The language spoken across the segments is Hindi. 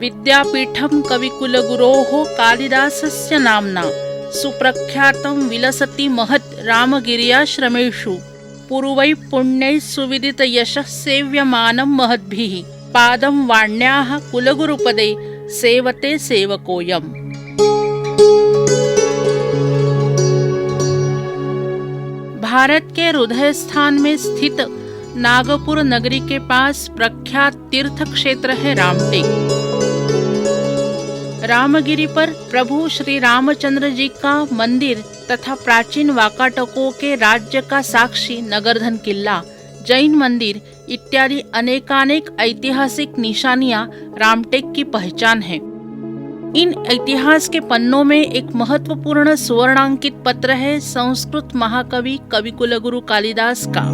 विद्यापीठं कविकुलगुरोः कालिदासस्य नाम्ना सुप्रख्यातं विलसति महत् रामगिर्याश्रमेषु पूर्वैः पुण्यैः सुविदितयशः सेव्यमानं महद्भिः पादं वाण्याः कुलगुरुपदे सेवते सेवकोऽयम्। भारत के हृदय स्थान में स्थित नागपुर नगरी के पास प्रख्यात तीर्थ क्षेत्र है रामटेक। रामगिरी पर प्रभु श्री रामचंद्र जी का मंदिर तथा प्राचीन वाकाटकों के राज्य का साक्षी नगरधन किला, जैन मंदिर इत्यादि अनेकानेक ऐतिहासिक निशानियां रामटेक की पहचान है। इन इतिहास के पन्नों में एक महत्वपूर्ण सुवर्णांकित पत्र है संस्कृत महाकवि कविकुलगुरु कालिदास का।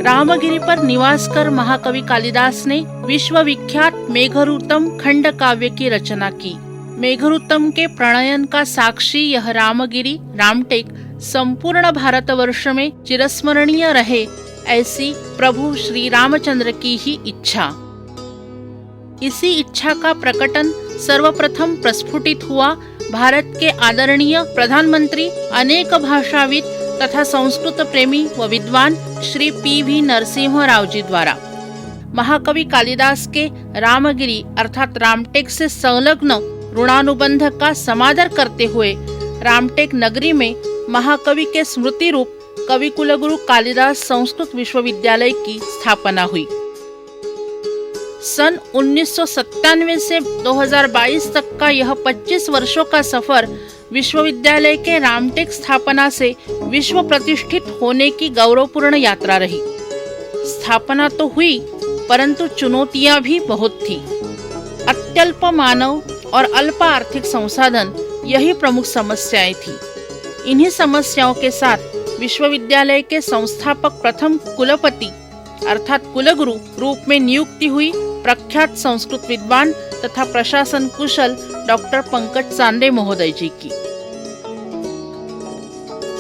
रामगिरी पर निवास कर महाकवि कालिदास ने विश्वविख्यात मेघदूतम खंड काव्य की रचना की। मेघदूतम के प्रणयन का साक्षी यह रामगिरी रामटेक संपूर्ण भारतवर्ष में चिरस्मरणीय रहे, ऐसी प्रभु श्री रामचंद्र की ही इच्छा। इसी इच्छा का प्रकटन सर्वप्रथम प्रस्फुटित हुआ भारत के आदरणीय प्रधानमंत्री, अनेक भाषाविद तथा संस्कृत प्रेमी व विद्वान श्री पी.वी. नरसिंह राव जी द्वारा। महाकवि कालिदास के रामगिरी अर्थात रामटेक से संलग्न ऋणानुबंध का समादर करते हुए रामटेक नगरी में महाकवि के स्मृति रूप कविकुलगुरु कालिदास संस्कृत विश्वविद्यालय की स्थापना हुई। सन 1997 से 2022 तक का यह 25 वर्षों का सफर विश्वविद्यालय के रामटेक स्थापना से विश्व प्रतिष्ठित होने की गौरवपूर्ण यात्रा रही। स्थापना तो हुई परंतु चुनौतियां भी बहुत थी। अत्यल्प मानव और अल्प आर्थिक संसाधन यही प्रमुख समस्याएं थी। इन्हीं समस्याओं के साथ विश्वविद्यालय के संस्थापक प्रथम कुलपति अर्थात कुलगुरु रूप में नियुक्ति हुई प्रख्यात संस्कृत विद्वान तथा प्रशासन कुशल डॉक्टर पंकज चांदे महोदय जी की।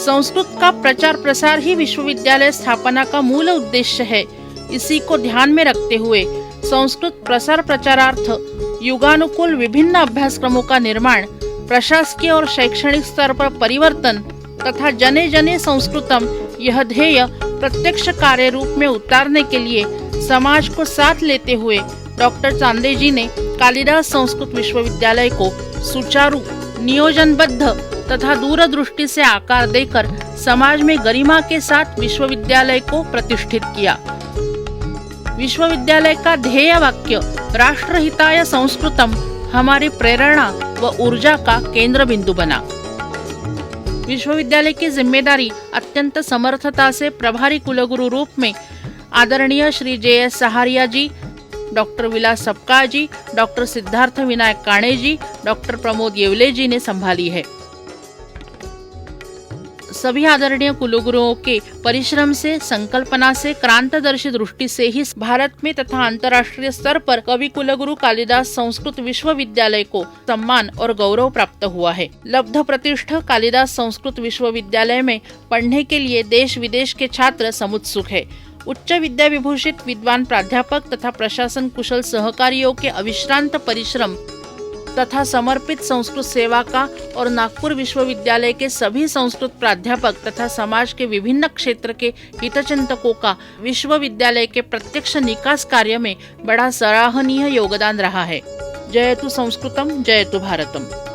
संस्कृत का प्रचार प्रसार ही विश्वविद्यालय स्थापना का मूल उद्देश्य है। इसी को ध्यान में रखते हुए संस्कृत प्रसार प्रचारार्थ युगानुकूल विभिन्न अभ्यासक्रमों का निर्माण, प्रशासकीय और शैक्षणिक स्तर पर परिवर्तन तथा जने जने संस्कृतम यह ध्येय प्रत्यक्ष कार्य रूप में उतारने के लिए समाज को साथ लेते हुए डॉक्टर चांदे जी ने कालिदास संस्कृत विश्वविद्यालय को सुचारू, नियोजनबद्ध तथा दूरदृष्टि से आकार देकर समाज में गरिमा के साथ विश्वविद्यालय को प्रतिष्ठित किया। विश्वविद्यालय का ध्येय वाक्य राष्ट्रहिताय संस्कृतम हमारी प्रेरणा व ऊर्जा का केंद्र बिंदु बना। विश्वविद्यालय की जिम्मेदारी अत्यंत समर्थता से प्रभारी कुलगुरु रूप में आदरणीय श्री जे.एस. सहारिया जी, डॉक्टर विलास सपकाळ जी, डॉक्टर सिद्धार्थ विनायक काणे जी, डॉक्टर प्रमोद येवले जी ने संभाली है। सभी आदरणीय कुलगुरुओं के परिश्रम से, संकल्पना से, क्रांतदर्शी दृष्टि से ही भारत में तथा अंतर्राष्ट्रीय स्तर पर कवि कुलगुरु कालिदास संस्कृत विश्वविद्यालय को सम्मान और गौरव प्राप्त हुआ है। लब्ध प्रतिष्ठ कालिदास संस्कृत विश्वविद्यालय में पढ़ने के लिए देश विदेश के छात्र समुत्सुक है। उच्च विद्या विभूषित विद्वान प्राध्यापक तथा प्रशासन कुशल सहकारियों के अविश्रांत परिश्रम तथा समर्पित संस्कृत सेवा का और नागपुर विश्वविद्यालय के सभी संस्कृत प्राध्यापक तथा समाज के विभिन्न क्षेत्र के हितचिंतकों का विश्वविद्यालय के प्रत्यक्ष निकास कार्य में बड़ा सराहनीय योगदान रहा है। जयतु संस्कृतम, जयतु भारतम।